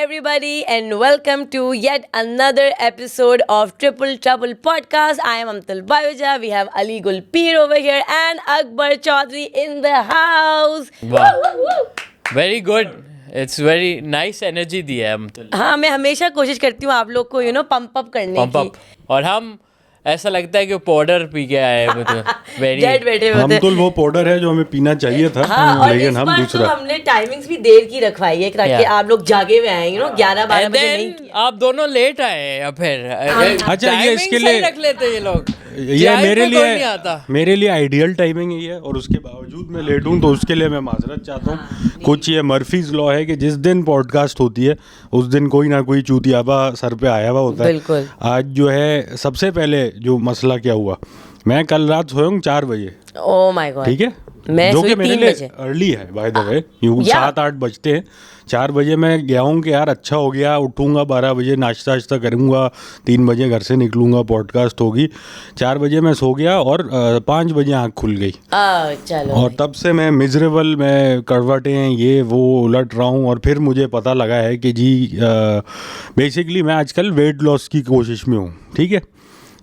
everybody, and welcome to yet another episode of Triple Trouble Podcast. I am Amtal Bayoja. We have Ali Gulpeer over here and Akbar Chaudhary in the house. Wow. Very good. It's very nice energy दी है अमतुल. हाँ, मैं हमेशा कोशिश करती हूँ आप लोग को पम्प अप करने Pump की. up. और हम ऐसा लगता है कि पाउडर पी के आए हैं मतलब very डेड बैठे होते हम तो वो पाउडर है जो हमें पीना चाहिए था. हाँ, और लेकिन इस हम बार तो दूसरा हमने टाइमिंग भी देर की रखवाई है ताकि Yeah. आप लोग जागे हुए आए 11-12 And बजे then नहीं किया. आप दोनों लेट आए हैं फिर. अच्छा, ये इसके Timing सही लिए- रख लेते ये लोग. ये Time मेरे पे कोई नहीं आता. लिए आइडियल टाइमिंग ही है और उसके बावजूद मैं लेट हूँ तो उसके लिए मैं माजरत चाहता हूँ. कुछ ये मर्फीज लॉ है कि जिस दिन पॉडकास्ट होती है उस दिन कोई ना कोई चूतियाबा सर पे आया हुआ होता है. बिल्कुल. आज जो है सबसे पहले जो मसला क्या हुआ, मैं कल रात सोया हूँ 4 बजे. Oh my God. ठीक है, मैं जो सोई कि मेरे 3 लिए बजे. अर्ली है बाय द वे. यूँ Yeah. 7-8 बजते हैं. 4 बजे मैं गया हूँ कि यार अच्छा हो गया, उठूँगा 12 बजे, नाश्ता वाश्ता करूँगा, 3 बजे घर से निकलूँगा, पॉडकास्ट होगी. 4 बजे मैं सो गया और 5 बजे आँख खुल गई. चलो. और तब से मैं मिजरेबल, मैं करवटें ये वो उलट रहा हूँ. और फिर मुझे पता लगा है कि जी बेसिकली मैं आजकल वेट लॉस की कोशिश में हूँ. ठीक है,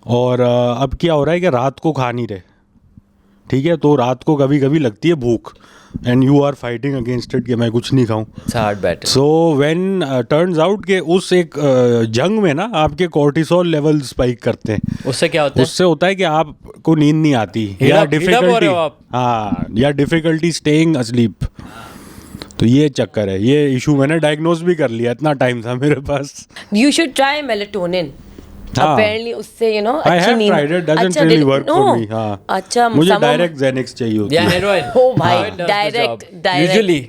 और अब क्या हो रहा है कि रात को खा नहीं रहे. ठीक है, तो रात को कभी कभी लगती है भूख and you are fighting against it कि मैं कुछ नहीं खाऊं. It's hard battle. So when turns out के उस एक जंग में ना आपके कोर्टिसोल लेवल स्पाइक करते हैं. उससे क्या होता है? उससे होता है कि आपको नींद नहीं आती या हीट अप हो डिफिकल्टी, रहे हो आप. हाँ, या डिफिकल्टी स्टेइंग अस्लीप. तो ये चक्कर है, ये इशू मैंने डायग्नोज भी कर लिया. इतना टाइम था मेरे पास. You should try melatonin. हाँ. Apparently उससे I अच्छी have नींद. tried it, doesn't अच्छा, really did- work no. for me. हाँ. अच्छा, मुझे some of- डायरेक्ट जेनिक्स चाहिए होती Yeah, है. heroin. Oh भाई, Heroin does the direct. job. Usually.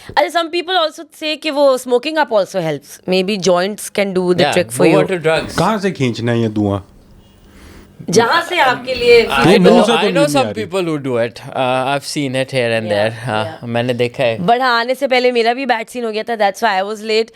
अच्छा, some people also say कि वो smoking up also helps. Maybe joints can do the Yeah, trick for move you. on to drugs. कहाँ से खींचना है ये धुआं? जहाँ से आपके लिए I मुंह know, से तो I know नींद नहीं some आ रही. people who do it. I've seen it here and there. मैंने देखा है. बट हाँ, आने से पहले मेरा भी बैड सीन हो गया था. That's why I was late.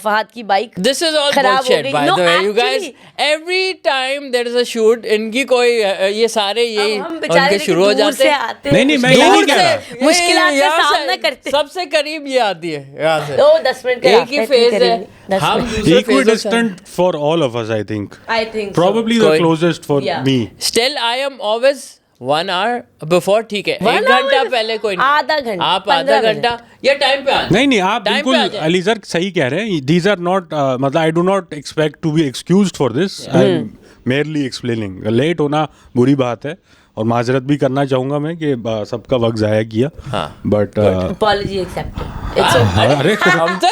Fahad की बाइक This is all खराब हो bullshit, गई. by No, the way. You guys, actually. every time there is a shoot, इनकी कोई ये सारे यही हम बेचारे उनके लेकिन शुरू हो दूर जाते से हैं. आते नहीं, नहीं, मैं ये दूर नहीं कह से, रहा. ये मुश्किलात का यहाँ से सामना करते. सबसे करीब ये आती है यहाँ से. ओ 10 मिनट का एक ही फेज है. हम दूसरे Equidistant for all of us, I think. I think Probably the कोई- closest for Yeah. me. Still, I am always 1 hour before. ठीक है, 1 1 घंटा hour? पहले कोई नहीं. आधा घंटा, आप 15 आधा घंटा या टाइम पे आ जाओ. नहीं नहीं, आप Time पे बिल्कुल आ जाए. अली सर सही कह रहे हैं. दीज आर नॉट मतलब I do not expect to be excused for this. I am merely explaining. Late होना बुरी बात है और माजरत भी करना चाहूंगा मैं कि सबका वक्त ज़ाया किया. हाँ. But apology accepted. It's okay. अरे हम तो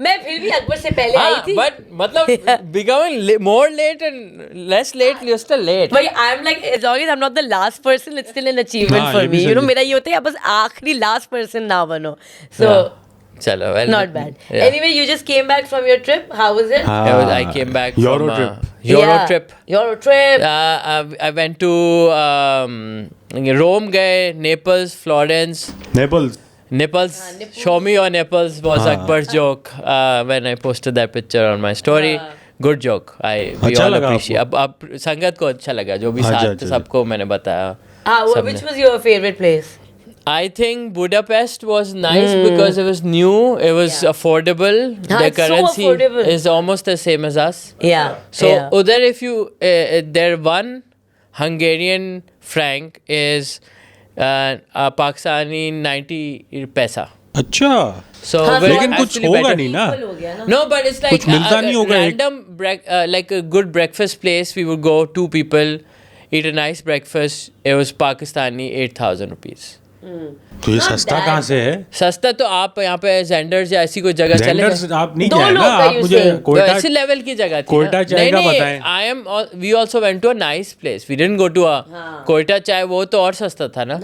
मैं फिर भी अकबर से पहले आई थी. but मतलब becoming more late and less late, you're still late. But I'm like, as long as I'm not the last person, it's still an achievement हाँ, for ये भी me. सही है. मेरा ये होता है बस आखिरी last person ना बनो. So चलो, well, not bad. yeah. Anyway, you just came back from your trip. How was it? I came back Euro from trip. Euro Yeah. trip. Euro trip. I went to Rome गए, Naples, Florence. Naples. Nipples. nipples. Show me your nipples was Akbar's joke when I posted that picture on my story. Good joke. We अच्छा all लगा appreciate. अब संगत को अच्छा लगा, जो भी अच्छा, साथ अच्छा. सबको मैंने बताया. Which was your favorite place? I think Budapest was nice because it was new, it was affordable. हाँ, The it's so currency affordable. is almost the same as us. Yeah. So yeah. Udar, if you there one Hungarian franc is Pakistani 90 paisa. अच्छा. So हाँ, we're लेकिन कुछ actually होगा better. नहीं ना. Equal हो गया ना. No, but it's like कुछ मिलता नहीं होगा एक. random like a good breakfast place. We would go 2 people, eat a nice breakfast. It was Pakistani 8,000 rupees. तो ये सस्ता कहाँ से है? सस्ता तो आप यहाँ पे जेंडर्स या ऐसी कोई जगह चले जेंडर्स गए. आप नहीं दो कहे ना. लोग का आप you मुझे say. तो कोयटा ऐसी लेवल की जगह थी. कोयटा चाय का बताएं. I am we also went to a nice place. We didn't go to a Quetta चाय. वो तो और सस्ता था ना.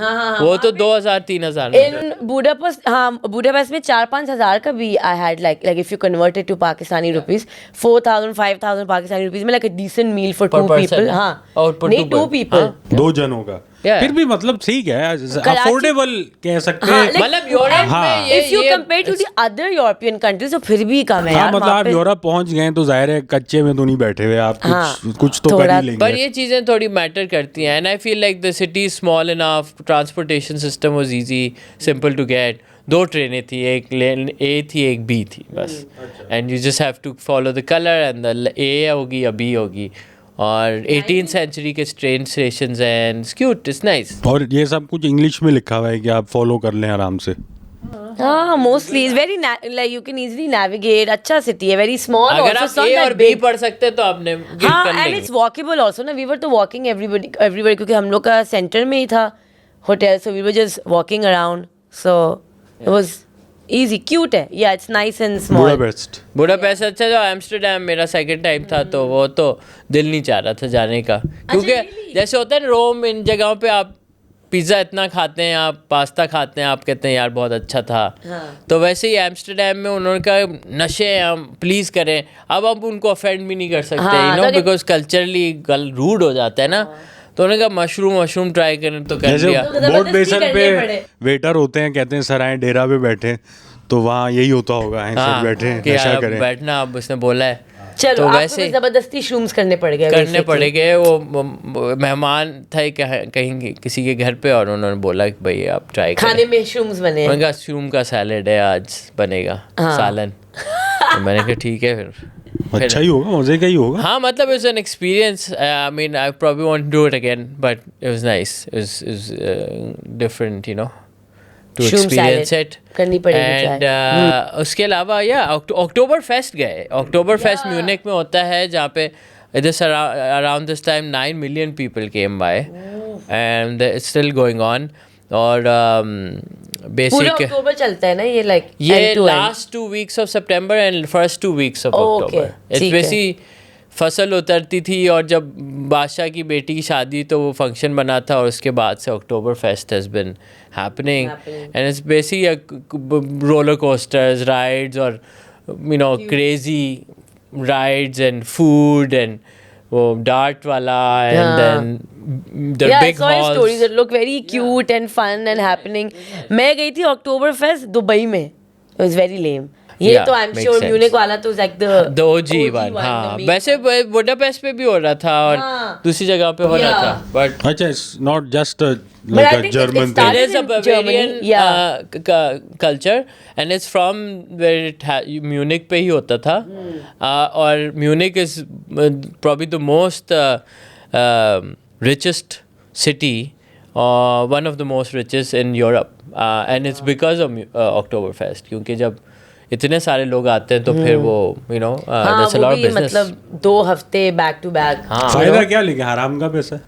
वो तो 2,000-3,000 में. In Budapest, हाँ, Budapest में 4-5 हजार का भी I had like if you convert it to Pakistani rupees, 4,000-5,000 Pakistani rupees में like a decent meal for Per 2 person. people. हाँ. और for नहीं, 2 two people. हाँ. 2 जनों का. Yeah. फिर भी मतलब ठीक है, कराची- अफोर्डेबल कह सकते हाँ, हैं. like- मतलब यूरोप हाँ. में ये If you compare to the other European countries, तो फिर भी कम है हाँ, यार मतलब वहाँ आप पे. यूरोप पहुंच गए तो जाहिर है कच्चे में तो नहीं बैठे हुए आप. हाँ, कुछ तो कर थोड़ा- ही पर लेंगे. ये चीज़ें थोड़ी मैटर करती हैं. And I feel like the city is small enough, transportation system was easy, simple to get. दो ट्रेनें थी, एक लेन ए थी एक बी थी बस, and you just have to follow the colour and the A होगी या बी होगी, और 18th सेंचुरी के train stations and it's cute, it's nice. और ये सब कुछ इंग्लिश में लिखा हुआ है कि आप फॉलो कर लें आराम से। हाँ, mostly it's very like you can easily navigate. अच्छा city है, very small. अगर also, आप it's not ए that और बी big. पढ़ सकते हैं तो आपने गिव हाँ, कर and लेंगे। it's walkable also ना. We were तो walking everywhere क्योंकि हम लोग का center में ही था hotel, so we were just walking around. So it was easy, cute है. Yeah, it's nice and small. Budapest. Budapest अच्छा, जो एम्स्टरडेम मेरा सेकंड टाइम था तो वो तो दिल नहीं चाह रहा था जाने का, क्योंकि really? जैसे होता है ना रोम, इन जगहों पे आप पिज़्ज़ा इतना खाते हैं, आप पास्ता खाते हैं, आप कहते हैं यार बहुत अच्छा था। हाँ. तो वैसे ही एम्स्टरडेम में उन्होंने कहा नशे हम प्लीज़ करें, अब हम उनको अफेंड भी नहीं कर सकते, हाँ, यू नो, तो बिकॉज कल्चरली रूड हो जाता है ना। तो उन्होंने कहा मशरूम ट्राई करें तो कर जैसे लिया। तो बोट बेसन करने पे पड़े। वेटर होते हैं, कहते हैं सर आए डेरा पे बैठे, तो वहाँ यही होता होगा, हैं सर बैठे कि नशा यार अब करें। बैठना, अब उसने बोला है चलो तो आपको वैसे भी जबरदस्ती shrooms करने पड़ गए करने basically. पड़े गए। वो मेहमान थे कहीं किसी के घर पे, और उन्होंने बोला कि भाई आप ट्राई करें। खाने में shrooms बने. उन्होंने कहा शूम का सैलेड है आज बनेगा, हाँ. सालन। तो मैंने कहा ठीक है फिर अच्छा ही होगा, मजे का ही होगा। हाँ, मतलब it's an experience. I mean I probably want to do it again, but it was nice, it was different, you know, to Shroom experience salad इट। करनी पड़ेगी एंड try. उसके अलावा या अक्टूबर फेस्ट गए। अक्टूबर फेस्ट म्यूनिक में होता है, जहाँ पे this around this time 9 million people came by, and it's still going on. और पूरा बेसिक अक्टूबर चलता है ना ये, like ये end to end. Last 2 weeks of September and first 2 weeks of Okay, October. It's ठीक है. basically फसल उतरती थी, और जब बादशाह की बेटी की शादी तो वो फंक्शन बना था, और उसके बाद से October fest has been happening, and it's basically roller coasters, rides, और you know crazy rides and food, and वो डार्ट वाला, and then the Yeah, I big saw your stories halls. that look very cute and fun and happening. मैं गई थी अक्टूबर fest Dubai में. It was very lame. ये Yeah, तो I am makes sure sense. Munich वाला तो like the OG one, हाँ। वैसे बुडापेस्ट पे भी हो रहा था, और हाँ. दूसरी जगह पे हो रहा Yeah. था, बट अच्छा, it's not just I like a think German it thing. started It is a in Bavarian Germany, yeah. culture, and it's from where Munich पे ही होता था। और Munich is probably the most richest city, one of the most richest in Europe, and it's because of Oktoberfest, क्योंकि जब इतने सारे लोग आते हैं तो फिर वो you know हाँ, that's a वो lot of भी business। मतलब 2 हफ्ते बैक टू बैक. फायदा क्या लेके, हराम का पैसा।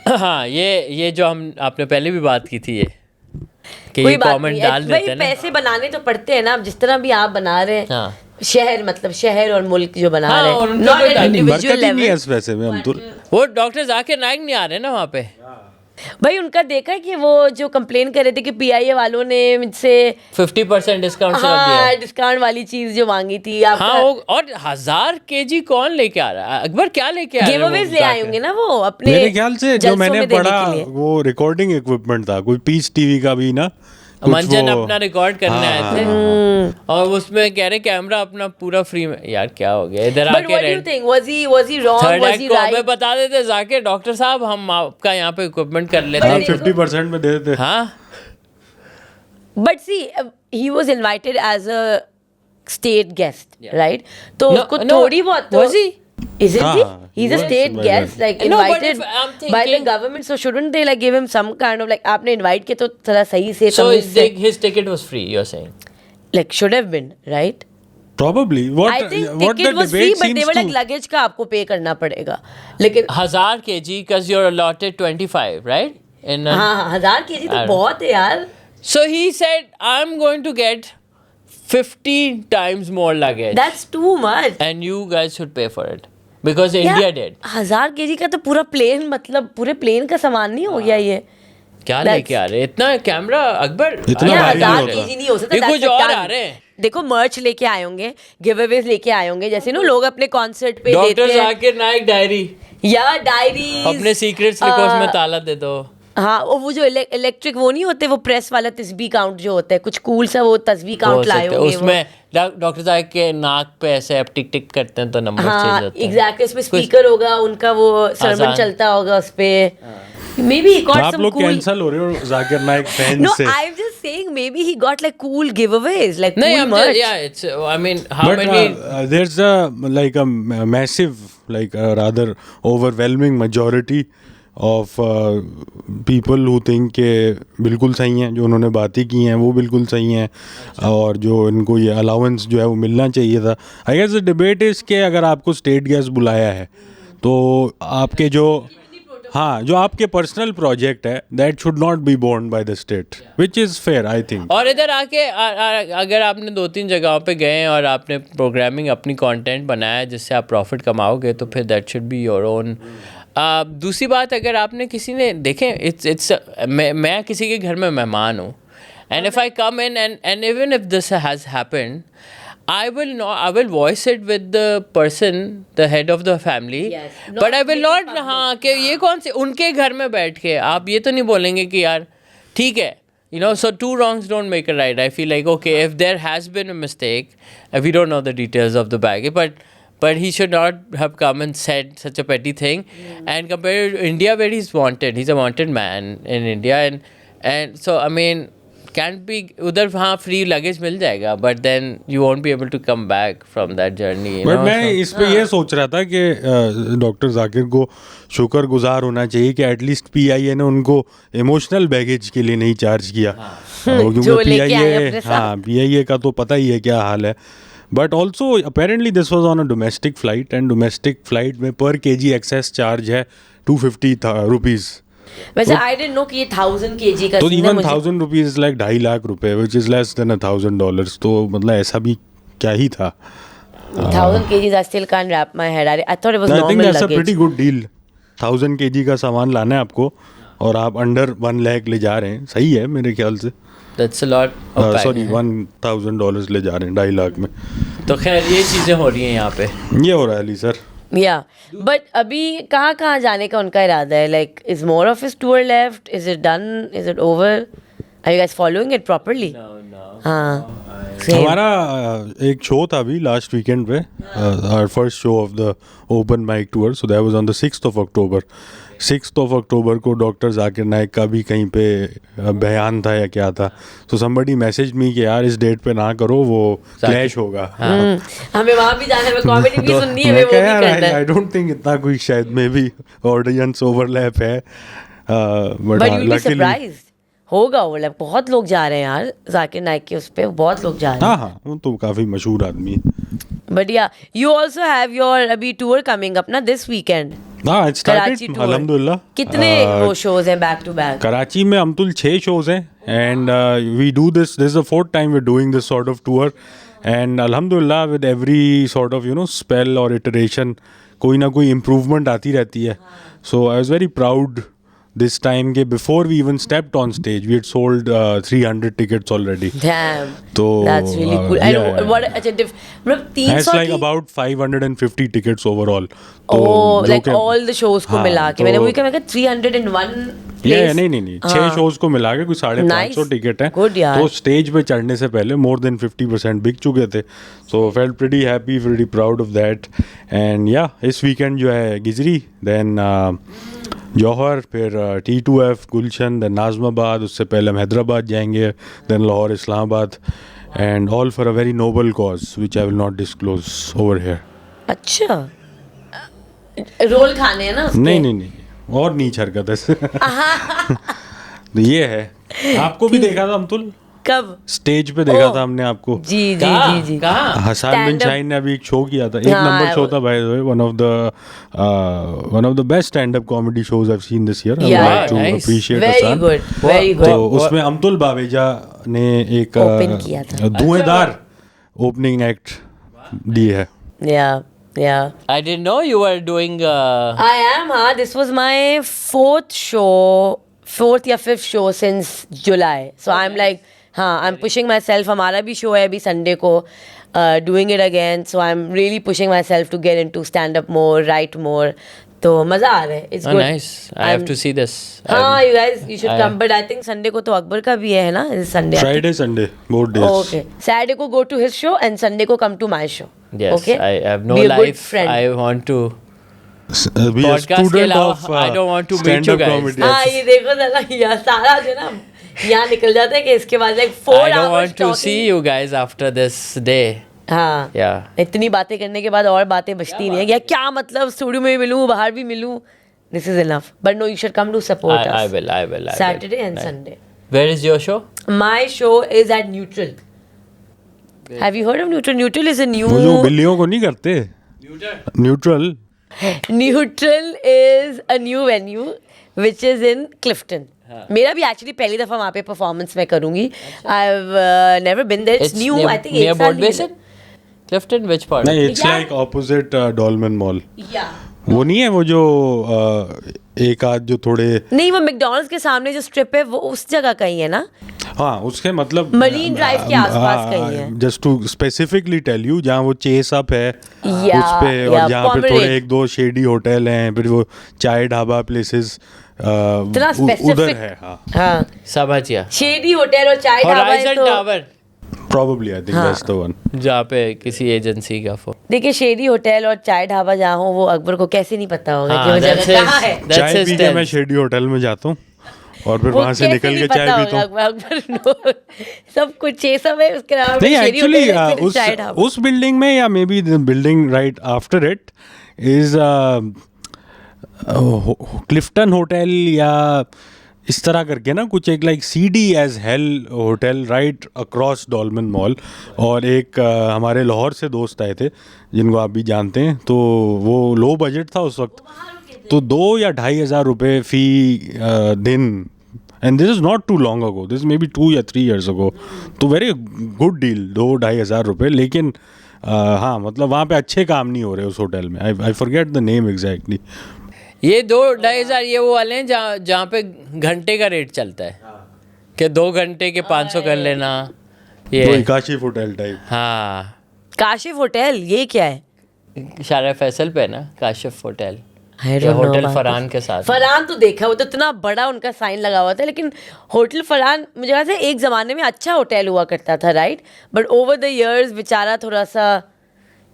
हाँ, ये जो हम आपने पहले भी बात की थी, ये कि कोई ये बात कमेंट नहीं, डाल देते हैं ना। पैसे बनाने तो पड़ते हैं ना, अब जिस तरह भी आप बना रहे हैं. हाँ। शहर मतलब शहर और मुल्क जो बना हाँ, रहे और हैं, उनका not कोई at नहीं, individual बरकत ही नहीं है level. इस पैसे में। हम तो वो डॉक्टर जाकिर नाइक नहीं आ रहे ना वहाँ पे। भाई उनका देखा है कि वो जो कंप्लेन कर रहे थे कि पीआईए वालों ने मुझसे 50% डिस्काउंट सिर्फ दिया हाँ है। डिस्काउंट वाली चीज जो मांगी थी आपका. हाँ, और 1000 kg कौन लेके आ रहा है? अकबर क्या लेके आ रहे हैं वो गिवअवेज ले आए जाकर? होंगे ना वो अपने मेरे ख्याल से जो जलसों मैंने में देने पढ़ा के लिए. वो रिकॉर्डिंग इक्विपमेंट था, कोई पीस टीवी का भी ना, कुछ मंजन वो- अपना रिकॉर्ड करने आए थे, और उसमें कह रहे कैमरा अपना पूरा फ्री में। यार क्या हो गया, इधर But आके what do you rent think? Was he wrong? Third Was act he को हमें right? बता देते जाके, डॉक्टर साहब हम आपका यहाँ पे इक्विपमेंट कर लेते हाँ, हैं। 50% में दे देते। हाँ, But see, he was invited as a state guest, right? तो No, उसको no, थोड़ी बहुत तो was he? Isn't he? हाँ, He's a was state invited. guest, like No, but invited if I'm by the thinking- government. So shouldn't they like give him some kind of like आपने invite किया तो थोड़ा सही से so तमीज से his ticket was free, you're saying? like should have been, right? Probably. I think ticket was free, but they were like luggage का आपको pay करना पड़ेगा. लेकिन 1000 kg because you're allotted 25, right? In हाँ 1000 kg तो I- बहुत है यार. So he said, I'm going to get 50 times more luggage, That's too much. and you guys should pay for it because India did. 1000 kg का तो पूरा plane मतलब पूरे प्लेन का सामान नहीं हो गया ये. क्या That's- लेके आ रहे हैं? इतना कैमरा अकबर इतना या भारी नहीं 1000 होता। kg नहीं हो सकता. ये that's कुछ a और ton. आ रहे हैं। देखो मर्च लेके आए होंगे, गिवअवेज लेके आए होंगे, जैसे ना लोग अपने कॉन्सर्ट पे डॉक्टर देते हैं जाकिर नाइक डायरी, या डायरीज अपने सीक्रेट्स लिखो, उसमें ताला दे दो। हाँ और वो जो इलेक्ट्रिक वो नहीं होते, वो प्रेस वाला तस्बीह काउंट जो होता है, कुछ कूल सा वो तस्बीह हो काउंट लाए सकता है। होंगे वो. उसमें डॉक्टर जाकिर के नाक पे ऐसे आप टिक टिक करते हैं तो नंबर चेंज हाँ होता है। एग्जैक्टली, उसमें स्पीकर होगा उनका, वो सरमन आसान। चलता होगा उस पे. Maybe he got आप some लोग cool. कैंसल हो रहे हो जाकिर नाइक फैन No, से. I'm just saying maybe he got like cool giveaways, like No, cool merch. yeah, it's. I mean, how But many? there's a massive, like a rather overwhelming majority of people who think के बिल्कुल सही हैं, जो उन्होंने बातें की हैं वो बिल्कुल सही हैं, और जो इनको ये अलाउंस जो है वो मिलना चाहिए था. I guess the debate is के अगर आपको स्टेट गैस बुलाया है तो आपके जो जो आपके पर्सनल प्रोजेक्ट है that should not be borne by the state, which is fair I think. और इधर आके अगर आपने 2-3 जगहों पे गए हैं और आपने प्रोग्रामिंग अपनी कंटेंट बनाया है जिससे आप प्रॉफिट कमाओगे तो फिर that should be your own. दूसरी बात, अगर आपने किसी ने देखें, इट्स मैं किसी के घर में मेहमान हूँ, and if I come in and even if this has happened, I will voice it with the person, the head of the family. Yes. But I will not, हाँ कि ये कौन से उनके घर में बैठ के आप ये तो नहीं बोलेंगे कि यार ठीक है, you know, so 2 wrongs don't make a right. I feel like, okay, if there has been a mistake, we don't know the details of the bag, but he should not have come and said such a petty thing. And compared to India where he's wanted, he's a wanted man in India, and so I mean, can be उधर हाँ free luggage मिल जाएगा, but then you won't be able to come back from that journey. But मैं इस पे ये सोच रहा था कि डॉक्टर जाकिर को शुक्रगुजार होना चाहिए कि एटलीस्ट पीआईए ने उनको इमोशनल बैगेज के लिए नहीं चार्ज किया, क्योंकि पीआईए का तो पता ही है क्या हाल है. But also apparently this was on a domestic flight, and domestic flight में पर केजी एक्सेस चार्ज है 250 रुपीज़. वैसे I didn't know कि ये 1000 kg का तो सीन है. इवन मुझे 1000 रुपीज इज लाइक 2.5 लाख रुपए, विच इज लेस देन $1,000. तो मतलब ऐसा भी क्या ही था. 1000 kgs I still can't wrap my head. I thought it was I think normal that's a luggage. Pretty good deal. 1000 kg का सामान लाना है आपको और आप अंडर 1 लाख ले जा रहे हैं, सही है मेरे ख्याल से. That's a lot of sorry $1,000 ले जा रहे हैं 2.5 लाख में. तो खैर ये चीज़ें हो रही हैं यहाँ पे. ये हो रहा है अली सर. Yeah, but अभी कहाँ जाने का उनका इरादा है? Like, is more of his tour left? Is it done? Is it over? Are you guys following it properly? No. हाँ. Same. हमारा एक शो था अभी लास्ट वीकेंड पे, our first show of the open mic tour, so that was on the 6th of October. 6th of October को doctor Zakir Naik का भी कहीं पे बयान था या क्या था. सो समबडी मैसेज मी कि यार इस डेट पे ना करो, वो क्लैश होगा. हमें वहाँ भी जाना है, कॉमेडी भी सुननी है, मैं वो भी करना है. आई डोंट थिंक इतना कोई शायद मे बी ऑडियंस ओवरलैप है, But you'll be surprised. होगा ओवरलैप. बहुत लोग जा रहे हैं यार जाकिर नाइक के उस पे, बहुत लोग जा रहे हैं. हाँ वो तो काफी मशहूर आदमी है. But yeah, you also have your अभी tour coming up ना this weekend. हाँ इट कराची स्टार्टेड tour. अल्हम्दुलिल्लाह. कितने वो shows हैं back to back? कराची में अमतुल 6 shows हैं, and we do this is the 4th time we doing this sort of tour, and अल्हम्दुलिल्लाह with every sort of spell और इटरेशन कोई ना कोई इम्प्रूवमेंट आती रहती है. So I was very proud this time के before we even stepped on stage we had sold 300 tickets already. Damn. So That's really cool. And yeah. what अच्छा मतलब 300 It's like about 550 tickets overall. Oh, like all the shows को मिला के मैंने वही कहा, मैं कहा 301 place. नहीं 6 shows को मिला के कुछ 550 टिकट हैं. Good यार. तो स्टेज पे चढ़ने से पहले more than 50% बिक चुके थे. So felt pretty happy, pretty proud of that. And yeah, इस weekend जो है गिजरी, then जौहर, फिर T2F, गुलशन, देन नाज़माबाद, उससे पहले हम हैदराबाद जाएंगे, then Lahore, Islamabad, and all for a very noble cause which I will not disclose over here. अच्छा, रोल खाने हैं ना उसके? नहीं और नीच हरकत है. तो ये है. आपको भी देखा था अमतुल? कब? स्टेज पे देखा था हमने आपको. जी. हसन बिन शाहीन ने अभी एक शो किया था, 1 नंबर शो था by the way, one of the best stand up comedy shows I have seen this year. I would like to appreciate Hasan. Very good. तो उसमें अमतुल बावेजा ने एक धुएंधार ओपनिंग एक्ट दी है. Yeah. I didn't know you were doing. I am. This was my 4th या 5th show since July. So I'm like, I'm pushing myself. हमारा भी show है अभी Sunday को, doing it again. So I'm really pushing myself to get into stand up more, write more. तो मजा आ रहा है. It's good. Nice. I have to see this. You guys, you should come. But I think Sunday को तो अकबर का भी है ना? Sunday. Friday, Sunday, both days. Okay. Saturday को go to his show and Sunday को come to my show. Yes. Okay. I have no Be a life. good friend. I want to We are Podcast के student अलावा of I don't want to meet you stand-up guys. comedy. हाँ ये देखो जरा यहाँ सारा जो ना यहाँ निकल जाता है कि इसके बाद like 4 I don't hours want to talking. see you guys after this day. हाँ Yeah. इतनी बातें करने के बाद और बातें बचती नहीं है या क्या मतलब स्टूडियो में मिलूं बाहर भी मिलूं. This is enough. But no, you should come to support us. I will. Saturday and Sunday. Where is your show? My show is at Neutral. Have you heard of Neutral? Neutral is a new. वो जो बिल्लियों को नहीं करते neutral. Neutral is a new venue which is in Clifton. मेरा भी actually पहली दफा वहाँ पे परफॉर्मेंस मैं करूँगी. I've never been there. It's new. I think near एक साल Board नहीं Basin. Clifton, which part? नहीं, it's Yeah. Like opposite Dolmen mall. हुआ. Yeah. वो नहीं है वो जो एक आध जो थोड़े. नहीं वो मैकडॉनल्ड्स के सामने जो स्ट्रिप है वो उस जगह का ही है ना. हाँ उसके मतलब मरीन ड्राइव के आसपास कहीं है. Just to specifically tell you जहाँ वो चेस अप है Yeah, उस पे और yeah, जहाँ पे Pomeranian. थोड़े एक दो शेडी होटल हैं फिर वो चाय ढाबा प्लेसेस इतना उधर स्पेसिफिक. है. हाँ हाँ Sabhatia. शेडी होटल और चाय ढाबा है Horizon तो Tower. Probably I think that's the one. जहाँ पे किसी एजेंसी का फोन. देखिए शेडी होटल और चाय ढाबा जहाँ हो वो अकबर को कैसे नहीं पता होगा कि हाँ, वो that's जगह कहाँ his- है. that's चाय his पी के style. मैं शेडी होटल में जाता हूँ और फिर वो वहाँ से कैसे निकल नहीं के चाय पता पीता हूँ. होगा अकबर no. सब कुछ ये सब है उसके अलावा नहीं शेडी एक्चुअली होटल है, फिर चाय ढाबा. उस बिल्डिंग में या maybe the building right after it is Clifton hotel या इस तरह करके ना कुछ एक like CD edge hell hotel right across Dolmen mall. और एक हमारे लाहौर से दोस्त आए थे जिनको आप भी जानते हैं तो वो लो बजट था उस वक्त तो 2 या 2,500 रुपये फी दिन. And this is not too long ago this may be 2 या 3 years अगो. तो वेरी गुड डील 2-2,500 रुपये. लेकिन हाँ मतलब वहाँ पे अच्छे काम नहीं हो रहे उस होटल में. I forget the name exactly. ये 2-2,500 ये वो वाले हैं जहाँ पे घंटे का रेट चलता है कि 2 घंटे के 500 कर लेना. ये काशिफ होटल टाइप. हाँ काशिफ होटल ये क्या है. शारा फैसल पे है ना काशिफ होटल. I ये don't know hotel about Farhan this. के साथ. फरहान तो देखा वो तो इतना बड़ा उनका साइन लगा हुआ था लेकिन होटल फरहान मुझे ख्याल से एक ज़माने में अच्छा होटल हुआ करता था right. But over the years बेचारा थोड़ा सा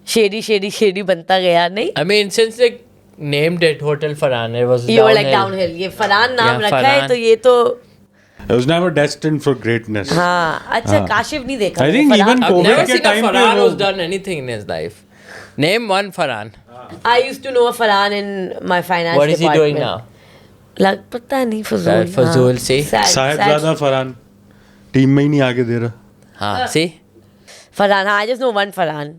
शेडी बनता गया. नहीं I mean since they named it Hotel Farhan it was you are like downhill. Downhill. ये फरहान नाम Yeah, रखा है फरहान. तो ये तो It was never destined for greatness. हाँ अच्छा हाँ. काशिफ नहीं देखा. I मैंने, think फरहान even तो- I've never COVID के seen a time पे Farhan वो- who's done anything in his life. Name one Farhan. I used to know a Farhan in my finance What is he doing department. now? लग पता नहीं फजूल. फजूल से. Sahibzada Farhan team में ही नहीं आगे दे रहा. हाँ see फरहान हाँ I just know one Farhan.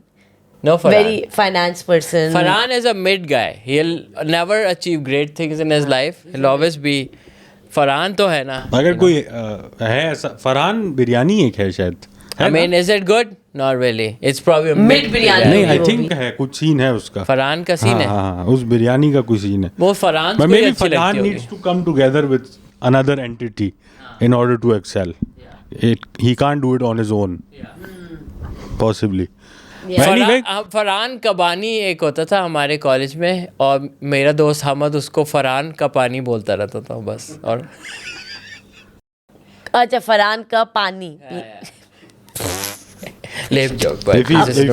no Farhan. Very finance person. Farhan is a mid guy. He'll never achieve great things in his life. He'll always be. Farhan तो है ना. अगर कोई है ऐसा फरहान बिरयानी एक है शायद. I mean, is it good? Not really. It's probably a Mid biryani. नहीं आई वो थिंक भी. है कुछ सीन है उसका. फरहान का सीन हाँ, है. हाँ, उस बिरयानी का कुछ सीन है. वो फरहान But को ही maybe अच्छी लगती Farhan होगी. needs to come together with another entity in order to excel. He can't do it on his own. Possibly. Yeah. But anyway, Farhan कबानी एक होता था हमारे कॉलेज में और मेरा दोस्त हमद उसको फरहान का पानी बोलता रहता था बस. और अच्छा फरहान का पानी. लेप joke If he- if he-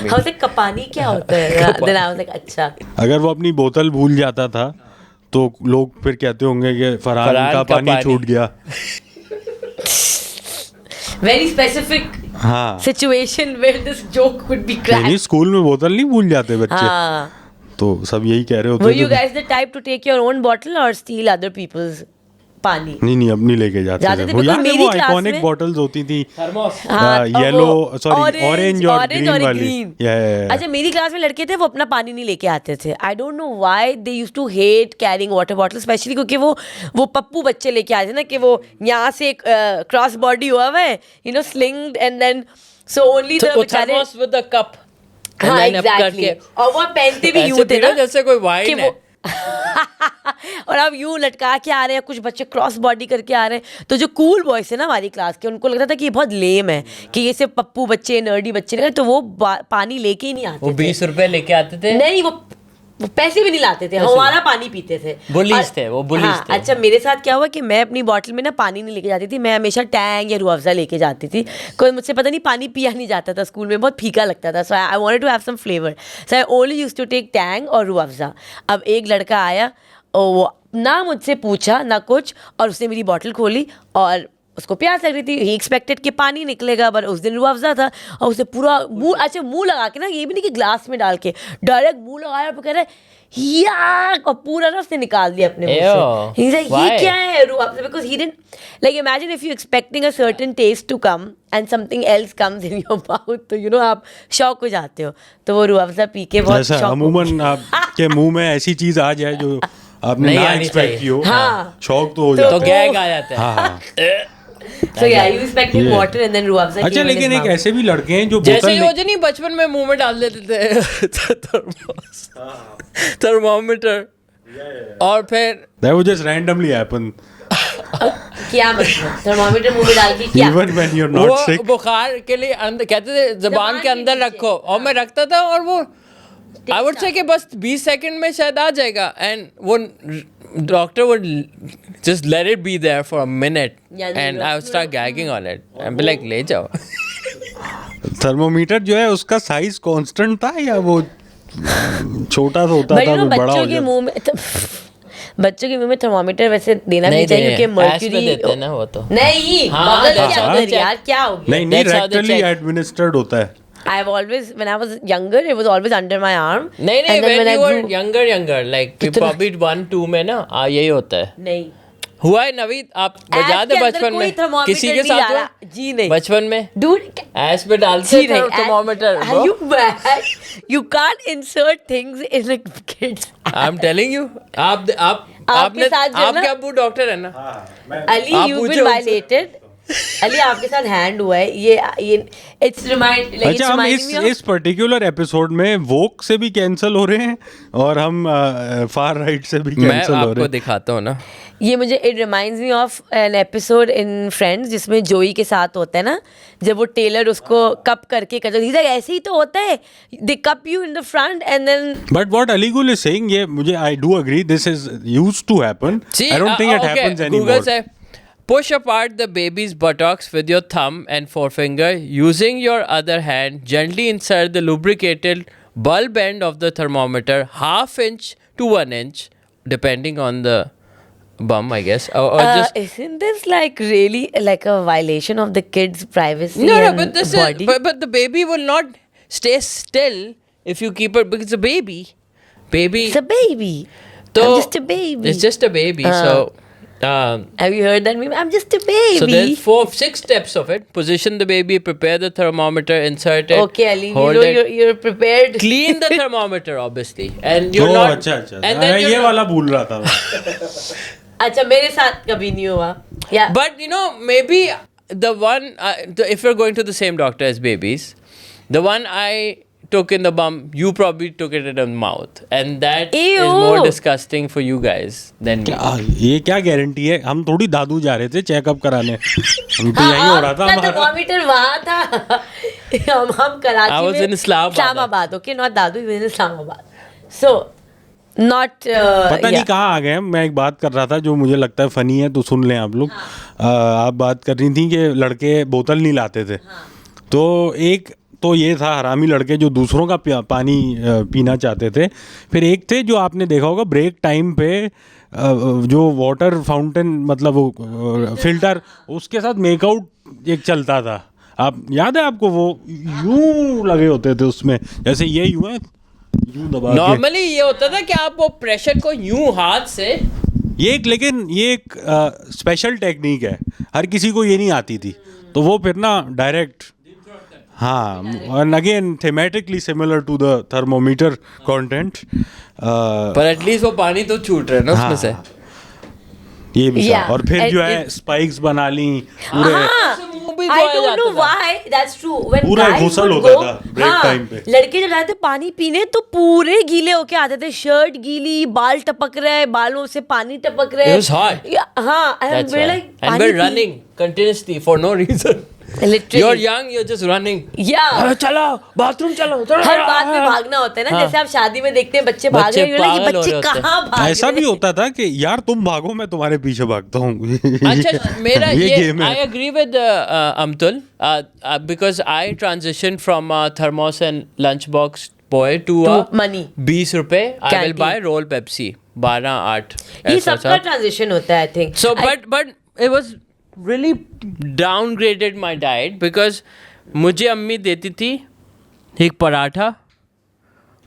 How was like Kapany क्या होता है. Then I was like अच्छा. अगर वो अपनी बोतल भूल जाता था तो लोग फिर कहते होंगे कि फरहान का पानी छूट गया. Very specific हाँ situation where this joke would be नहीं cracked. स्कूल में बोतल नहीं भूल जाते बच्चे. हाँ. तो सब यही कह रहे होते Were you थे. guys the type to take your own bottle or steal other people's पानी? नहीं अपनी लेके जाते जाते थे. थे, वो because याद है मेरी वो class आइकॉनिक में- बॉटल्स होती थी. हाँ, येलो वो सॉरी ऑरेंज और ग्रीन वाली. green. Yeah. अच्छा मेरी क्लास में लड़के थे वो अपना पानी नहीं लेके आते थे. I don't know why they used to hate carrying water bottle specially क्योंकि वो पप्पू बच्चे लेके आते थे ना कि वो यहाँ से क्रॉस बॉडी हुआ हुआ है you know slinged and then so only the बेचारे. Thermos with the cup. हाँ एग्जैक्टली. और वो पहनते भी यूं थे ना जैसे कोई कि वाइन वो है. और अब यूं लटका के आ रहे हैं कुछ बच्चे क्रॉस बॉडी करके आ रहे हैं तो जो कूल बॉयज थे ना हमारी क्लास के उनको लगता था कि ये बहुत लेम है कि ये सिर्फ पप्पू बच्चे नर्डी बच्चे लगे तो वो पानी लेके ही नहीं आते वो थे. 20 रुपए लेके आते थे. नहीं वो वो पैसे भी नहीं लाते थे, हमारा पानी पीते थे। बुलीज थे वो, बुलीज थे। अच्छा मेरे साथ क्या हुआ कि मैं अपनी बॉटल में ना पानी नहीं लेके जाती थी, मैं हमेशा टैंग या रूह अफ़ज़ा लेके जाती थी। कोई मुझसे पता नहीं पानी पिया नहीं जाता था स्कूल में, बहुत फीका लगता था। So I wanted to have some flavour, so I only used to take Tang और रूह अफ़ज़ा। अब एक लड़का आया और वो ना मुझसे पूछा ना कुछ, और उसने मेरी बॉटल खोली और उसको प्यास लग रही थी, ही एक्सपेक्टेड कि पानी निकलेगा, पर उस दिन रूह अफ़ज़ा था, और उसे पूरा मुंह लगा के ना, ये भी नहीं कि ग्लास में डाल के, डायरेक्ट मुंह लगाया और कह रहा है याक, और पूरा ना उसने निकाल दिया अपने मुंह से। He's like, ये क्या है Rooh Afza? Because he didn't, like imagine if you expecting a certain taste to come and something else comes in your mouth, तो you know आप शॉक हो जाते हो। तो वो रूह अफ़ज़ा पी के बहुत जैसा शॉक हो अमूमन आपके मुंह में ऐसी चीज आ जाए जो आपने नहीं ना आनी एक्सपेक्ट चाहिए। की हो, हाँ। शौक तो हो तो जाता तो है। गैग आ जाता है। हाँ So yeah, you expecting Yeah. water and then Rooh Afza अच्छा, came in his लेकिन एक mouth. ऐसे भी लड़के हैं जो जैसे बोतल वो जो नहीं बचपन में मुंह में डाल देते थे थर्मोमीटर, और फिर that would just randomly happen क्या मतलब थर्मामीटर मुंह में डाल के क्या? even when you're not वो sick। बुखार के लिए अंदर कहते थे जबान के अंदर नीचे, रखो, और मैं रखता था, और वो आई वुड से कि बस 20 सेकंड में शायद आ जाएगा, एंड वो doctor would just let it be there for a minute and I would start gagging on it and be like ले जाओ। थर्मोमीटर जो है उसका साइज कांस्टेंट था या वो छोटा सा होता बट था यू नो फिर बड़ा हो बच्चों के जाता? मुंह में बच्चों के मुंह में थर्मामीटर वैसे देना भी चाहिए क्योंकि मर्क्यूरी देते हैं ना वो तो। नहीं हाँ, बगल that's के how अंदर they यार क्या हो गया? नहीं नहीं, That's how they रेक्टली check. Administered होता है। I've always, when I was younger, it was always under my arm. नहीं नहीं, And then when I you were grew- younger like कितना- probably 1-2 में ना यही होता है। नहीं हुआ है नवीद, आप ऐप याद के है अंदर बचपन कोई में thermometer किसी के नहीं साथ डाला। हुआ? जी नहीं बचपन में dude ऐस पे डालते थे thermometer. Are you mad? You can't insert things in a kid's I am telling you, आपने साथ जो है आपके ना- अबू डॉक्टर है ना। Ali, आप you've पूछो been उनसे। violated. अली आपके साथ हैंड हुआ है ये इट्स रिमाइंड लाइक अच्छा, हम इस पर्टिकुलर एपिसोड में वोक से भी कैंसिल हो रहे हैं और हम फार राइट से भी मैं कैंसिल हो आपको रहे हैं। दिखाता हूँ ना, ये मुझे it reminds me of an episode in friends जिसमें जोई के साथ होता है ना, जब वो टेलर उसको कप करके करता है, ऐसे ही तो होता है, they cup you in the front and then but what Aligul is saying, ये मुझे I do agree, this is used to happen. see, I don't think it okay, happens Google anymore. say push apart the baby's buttocks with your thumb and forefinger. Using your other hand, gently insert the lubricated bulb end of the thermometer 1/2 inch to 1 inch, depending on the bum, I guess. Or just isn't this like really like a violation of the kid's privacy no, and but this body? is but the baby will not stay still if you keep it because it's a baby. Baby. It's a baby. So I'm just a baby. It's just a baby. So. Have you heard that meme? I'm just a baby. So there's 6 steps of it. Position the baby, prepare the thermometer, insert it. Okay, Ali, you hold know it. you're prepared. Clean the thermometer, obviously, and you're oh not. अच्छा अच्छा, And मैं then ये you're not, वाला भूल रहा था मैं। अच्छा मेरे साथ कभी नहीं हुआ. Yeah. But you know, maybe the one if you're going to the same doctor as babies, the one I took in the bum, you probably took it in the mouth, and that is Ew. more disgusting for you guys than me. ये क्या guarantee है? हम थोड़ी दादू जा रहे थे checkup कराने, हम तो यही हो रहा था हमारा। थर्मामीटर वहाँ था. हम कराची I was में in Islamabad. Okay, not Dadu, he was in Islamabad. So not पता नहीं yeah. कहाँ आ गए हम। मैं एक बात कर रहा था जो मुझे लगता है फनी है, तो सुन लें आप लोग। आप बात कर रही थी कि लड़के बोतल नहीं लाते थे, तो एक तो ये था हरामी लड़के जो दूसरों का पानी पीना चाहते थे। फिर एक थे जो आपने देखा होगा ब्रेक टाइम पे जो वाटर फाउंटेन मतलब वो फिल्टर, उसके साथ मेकआउट एक चलता था। आप याद है आपको? वो यूं लगे होते थे उसमें, जैसे ये यूं है, यूं दबा के। Normally ये होता था कि आप वो प्रेशर को यूं हाथ से, लेकिन ये एक स्पेशल टेक्निक है, हर किसी को ये नहीं आती थी, तो वो फिर ना डायरेक्ट, हाँ, और again thematically similar to the thermometer content, पर एटलीस्ट वो पानी तो छूट रहा है ना उसमें से। ये भी था। Yeah, और फिर जो है it- स्पाइक्स बना ली पूरे। I don't know why that's true. When पूरा guys घुसल would होता go, था break time पे। लड़के जब जाते पानी पीने तो पूरे गीले होके आते थे, शर्ट गीली, बाल टपक रहे हैं, बालों से पानी टपक रहे It हैं. was hot. हाँ, and That's we're why. like And पानी we're P- running continuously for no reason. Literally. You're young, you're just running. Yeah. चलो बाथरूम चलो हर बात में भागना होता है ना, जैसे आप शादी में देखते हैं बच्चे भाग रहे हैं, ये पागल हो बच्चे रहे होते हैं। कहाँ भाग ऐसा रहे भी हैं? होता था कि यार तुम भागो मैं तुम्हारे पीछे भागता हूँ। अच्छा मेरा ये ये game है। I agree with Amtul because I transitioned from a thermos and lunchbox boy to a money. 20 रुपए I will Canteen. buy roll Pepsi 12-8 ये ऐसा सबका था। ट्रांजिशन होता है I think. So but it was really downgraded my diet because मुझे अम्मी देती थी एक पराठा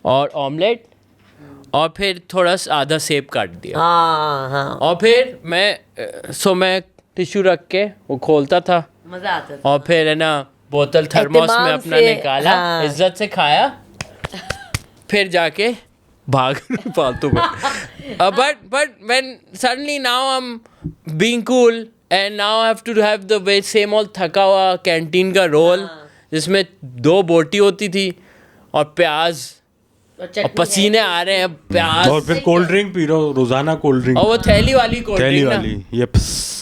और ऑमलेट और फिर थोड़ा सा आधा सेब काट दिया हाँ हाँ और फिर मैं टिश्यू रख के वो खोलता था मजा आता था. और फिर है ना बोतल थर्मोस में एहतिमाम अपना से, निकाला हाँ. इज्जत से खाया फिर जाके भाग फालतू में but when suddenly now I'm being cool and now I have to have the way same old थका हुआ कैंटीन का रोल जिसमें 2 बोटी होती थी और प्याज और पसीने आ रहे हैं प्याज और फिर कोल्ड ड्रिंक पी रहे हो रोजाना कोल्ड ड्रिंक और वो थैली वाली कोल्ड थैली ड्रिंक ना वाली ये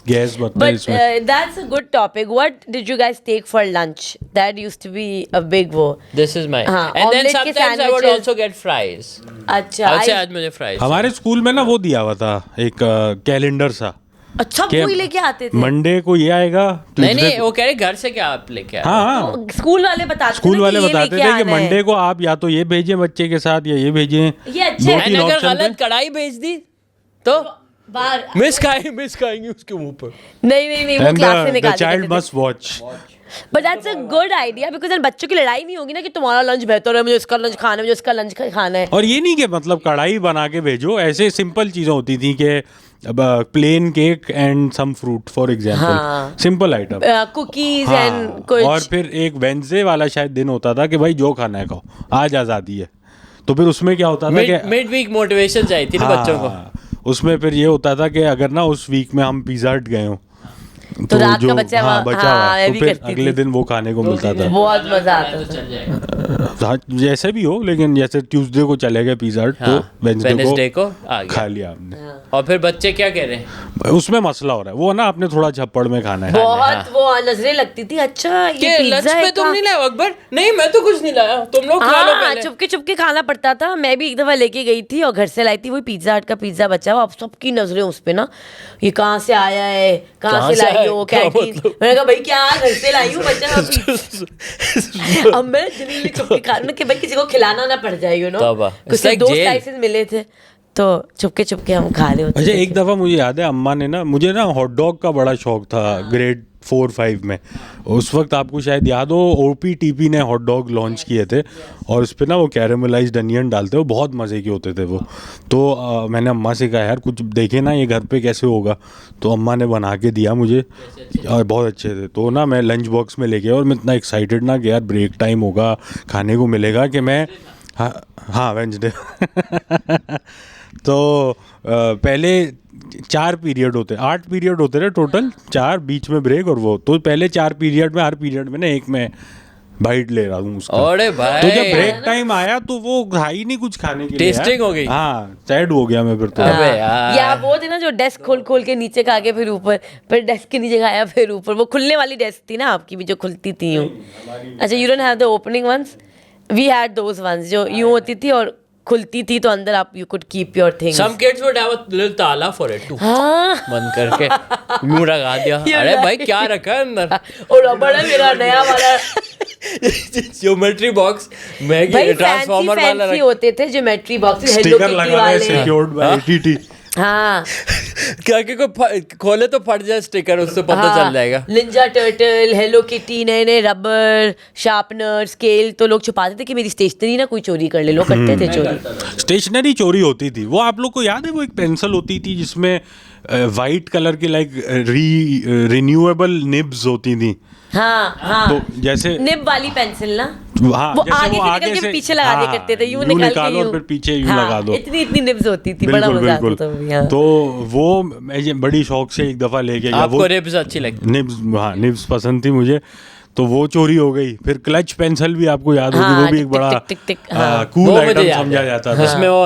गैस बनता है But इसमें। that's a good topic. What did you guys take for lunch? That used to be a big wo. This is my हाँ, and then omelette के sometimes I would sandwiches. also get fries अच्छा आज से I- आज मुझे fries हमारे school में ना वो दिया हुआ था एक कैलेंडर सा अच्छा कि वही लेके आते थे. मंडे को ये आएगा नहीं Tuesday नहीं वो कह रहे घर से क्या आप लेके आए हाँ हाँ स्कूल वाले बताते स्कूल थे वाले कि ये बताते लेके थे कि आना है. मंडे को आप या तो ये भेजें बच्चे के साथ या ये भेजें ये अच्छा दो है. तीन मैंने अगर ऑप्शन गलत कढ़ाई भेज दी तो बाहर मिस खाएंगे उसके मुंह पर नहीं वो एंड क्लास से द निकाल चाइल्ड देते थे. Must watch but that's a good idea because बच्चों की लड़ाई नहीं होगी ना कि तुम्हारा लंच बेहतर है, मुझे इसका लंच खाना है, मुझे इसका लंच खाना है. और ये नहीं कि मतलब कढ़ाई बना के भेजो ऐसे सिंपल चीजें होती थी कि plain cake and some fruit for example हाँ. सिंपल आइटम कुकीज हाँ, एंड कुछ. और फिर एक वेंसडे वाला शायद दिन होता था कि भाई जो खाना है खाओ आज आज़ादी है तो फिर उसमें क्या होता था कि मिड वीक मोटिवेशन चाहिए थी ना बच्चों को हाँ, उसमें फिर ये होता था कि अगर ना उस वीक में हम पिज़्ज़ा हट गए हो तो रात का बचा हुआ- हाँ, बचा हुआ हाँ, है, मैं तो भी फिर करती अगले थी. दिन वो खाने को मिलता था बहुत मजा आता था. चल जाएगा हाँ, जैसे भी हो लेकिन जैसे ट्यूसडे को चले गए पिज़्ज़ा हट तो हाँ, वेंसडे Wednesday को को आ गया। खा लिया आपने और फिर बच्चे क्या कह रहे हैं उसमें मसला हो रहा है वो ना आपने थोड़ा झप्पड़ में खाना है बहुत वो नजरें लगती थी. अच्छा कि ये लंच पिज्जा में है तुम का? नहीं लाए अकबर नहीं मैं तो कुछ नहीं लाया तुम लोग खा लो हाँ पहले चुपके चुपके खाना पड़ता था. मैं भी एक दफा लेके गई थी और घर से लाई थी वही पिज्जा हट का पिज्जा बचा हुआ. अब सबकी नजरें उस पे ना ये कहाँ से आया है कहाँ से लाई हो क्या कैंटीन. मतलब? मैंने कहा भाई क्या घर से लाई हूँ बचा हुआ पिज्जा. अब मैं जनरली चुपके खा रही हूँ कि भाई किसी को खिलाना ना पड़ जाए तब, कुछ it's like दो jail. स्लाइसेस मिले थे तो चुपके चुपके हम खा रहे होते अच्छा थे. एक दफ़ा मुझे याद है अम्मा ने ना मुझे ना हॉट डॉग का बड़ा शौक था ग्रेड 4-5 में उस वक्त आपको शायद याद हो OPTP ने हॉट डॉग लॉन्च किए थे और उस पर ना वो कैरेमलाइज्ड अनियन डालते वो बहुत मज़े के होते थे वो तो मैंने अम्मा से कहा यार कुछ देखे ना ये घर पे कैसे होगा तो अम्मा ने बना के दिया मुझे और बहुत अच्छे थे तो ना मैं लंच बॉक्स में लेके और मैं इतना एक्साइटेड ना कि यार ब्रेक टाइम होगा खाने को मिलेगा कि मैं हाँ वेंसडे तो पहले 4 पीरियड होते 8 पीरियड होते थे टोटल 4 बीच में ब्रेक और वो तो पहले 4 पीरियड में हर पीरियड में ना एक में बाइट ले रहा हूँ उसका अरे भाई तो जब ब्रेक टाइम आया तो वो था ही नहीं कुछ खाने के लिए Tasting हो गई। हाँ सैड हो गया मैं फिर तो अबे यार। या वो थे ना जो डेस्क खोल खोल के नीचे खा के फिर ऊपर फिर डेस्क के नीचे खाया फिर ऊपर वो खुलने वाली डेस्क थी ना आपकी भी जो खुलती थी यूँ. अच्छा you don't have the opening ones. We had those ones जो यूँ होती थी और खुलती थी तो अंदर आप you could keep your things. Some kids would have a little ताला for it too. हाँ बंद करके मुंह लगा दिया You're अरे भाई right. क्या रखा है अंदर और रबड़ है मेरा नया वाला. ज्योमेट्री बॉक्स मैं भाई ट्रांसफॉर्मर वाला फैंसी होते थे geometry box hello sticker kitty लगा वाले. सिक्योर्ड बाय ATT हाँ क्या कि कोई खोले तो फट जाए स्टिकर उससे पता चल जाएगा निंजा टर्टल हेलो किटी नए नए रबर शार्पनर स्केल तो लोग छुपाते थे कि मेरी स्टेशनरी ना कोई चोरी कर ले. लोग करते थे चोरी. स्टेशनरी चोरी होती थी वो आप लोग को याद है वो एक पेंसिल होती थी जिसमें वाइट कलर की लाइक रिन्यूएबल निब्स होती थी हाँ हाँ तो जैसे निब वाली पेंसिल ना हाँ वो जैसे आगे वो से आगे निकल के से पीछे लगा दिया हाँ, करते थे यूं यूं निकाल के निकालो और यूं. फिर पीछे यूं हाँ, लगा दो इतनी इतनी निब्स होती थी बड़ा बिल्कुल मजा आता बिल्कुल था वो, हाँ. तो वो मैं बड़ी शौक से एक दफा लेके गया आपको वो रिब्स अच्छी लगती निब्स हाँ निब्स पसंद थी मुझे तो वो चोरी हो गई फिर क्लच पेंसिल भी आपको याद होगी हाँ, वो भी एक टिक, बड़ा टिक, टिक, टिक, हाँ. कूल वो मुझे आइटम याद समझा है। जाता था जिसमें वो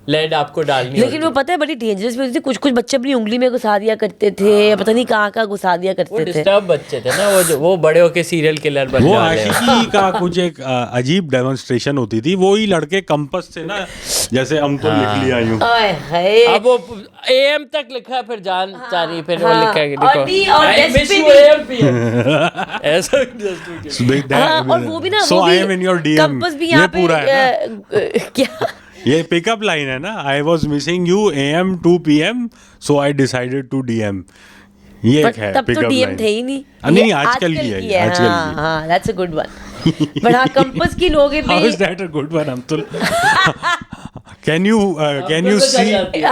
लेड आपको डालनी लेकिन वो पता है बड़ी डेंजरस भी होती थी, कुछ कुछ बच्चे अपनी उंगली में घुसा दिया करते थे, पता नहीं कहाँ घुसा दिया वो करते थे। डिस्टर्ब बच्चे थे ना, वो बड़े होके सीरियल किलर बन वो रहे हैं। आशिकी का कुछ एक अजीब डेमोन्स्ट्रेशन होती थी, वो ही लड़के कंपस से ना, जैसे हम तो लिख लिया यूं। ओए हाय। अब वो AM तक लिखा है, फिर जान चारी फिर वो लिखा है और D और I S miss पे you भी। AM PM ऐसा हाँ, और वो भी ना, So वो I भी am in your DM, compass भी यहाँ ये पे पूरा है ना? क्या ये पिकअप लाइन है ना, I was missing you AM to PM, so I decided to DM। ये एक है तब तो पिकअप DM लाइन। थे ही नहीं। नहीं, ये आजकल की है, आजकल की हाँ है। हाँ, that's a good one। But हाँ, कंपस की लोग How is that a good one, Abdul? Can you see?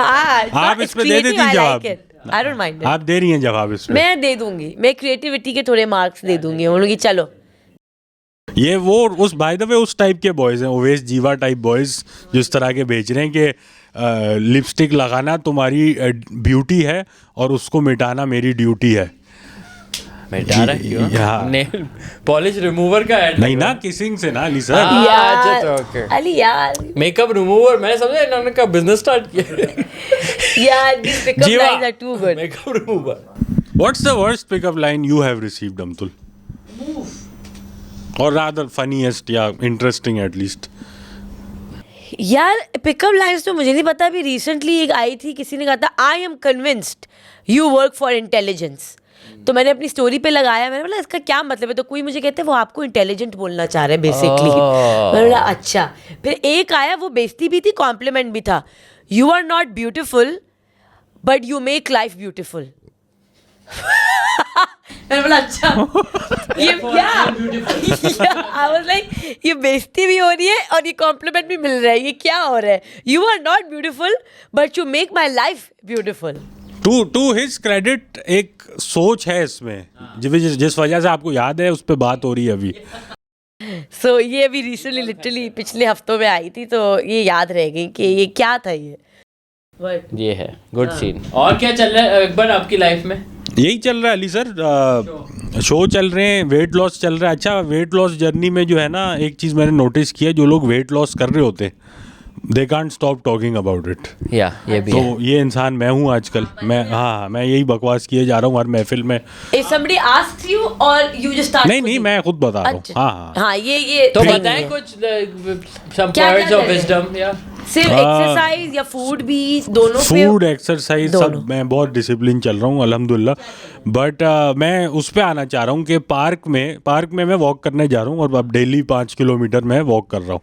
आप इस पे दे देती हैं जवाब। I don't mind it। आप दे रही हैं जवाब इस पे। मैं दे दूंगी, मैं क्रिएटिविटी के थोड़े मार्क्स दे दूंगी, हम लोग की चलो। ये वो उस बाय द वे उस टाइप के बॉयज हैं, ओवेस जीवा टाइप बॉयज, जिस तरह के बेच रहे हैं कि लिपस्टिक लगाना तुम्हारी ब्यूटी है और उसको मिटाना मेरी ड्यूटी है। मिटा रहा क्यों? हाँ। नेल पॉलिश रिमूवर का ऐड नहीं ना, किसिंग से ना अली सर। अच्छा तो ओके। अली यार, मेकअप रिमूवर, मैं समझा इन्होंने का बिजनेस स्टार्ट किया। यार these pickup lines are too good। Makeup remover. What's the worst pickup line you have received, Abdul? और rather funniest या interesting at least। यार पिकअप लाइन्स तो मुझे नहीं पता, अभी रिसेंटली एक आई थी, किसी ने कहा था I am convinced you work for intelligence. तो मैंने अपनी स्टोरी पे लगाया, मैंने बोला इसका क्या मतलब है, तो कोई मुझे कहते हैं वो आपको इंटेलिजेंट बोलना चाह रहे हैं बेसिकली। मैंने बोला अच्छा। फिर एक आया, वो बेइज्जती भी थी, कॉम्प्लीमेंट भी था, you are not beautiful but you make life beautiful. मैंने बोला अच्छा, ये क्या? आई वाज लाइक ये बेइज्जती भी हो रही है और ये कॉम्प्लीमेंट भी मिल रहा है, ये क्या हो रहा है? You are not beautiful but you make my life beautiful. To his credit एक सोच है इसमें, जिस वजह से आपको याद है, उस पर बात हो रही है अभी। सो ये अभी रिसेंटली लिटरली पिछले हफ्तों में आई थी, तो ये याद रह गई कि ये क्या था ये। ये है गुड सीन। और क्या चल रहा है अकबर आपकी लाइफ में? यही चल रहा है अली सर, शो चल रहे हैं, वेट लॉस चल रहा है। अच्छा, वेट लॉस जर्नी में जो है ना, एक चीज़ मैंने नोटिस किया, जो लोग वेट लॉस कर रहे होते they can't stop talking about it. या ये भी तो है। ये इंसान मैं हूँ आजकल, मैं यही बकवास किए जा रहा हूँ हर महफिल में। If somebody asks you or you just start नहीं मैं खुद बता रहा हूँ। अच्छा। हाँ हाँ ये तो सही बताएं है। कुछ some क्या words of करें? wisdom या सिर्फ एक्सरसाइज या फूड भी, दोनों पे? फूड एक्सरसाइज दोनों। सब मैं बहुत डिसिप्लिन चल रहा हूँ अल्हम्दुलिल्लाह। बट मैं उस पे आना चाह रहा हूँ कि पार्क में मैं वॉक करने जा रहा हूँ, और अब डेली 5 किलोमीटर मैं वॉक कर रहा हूँ।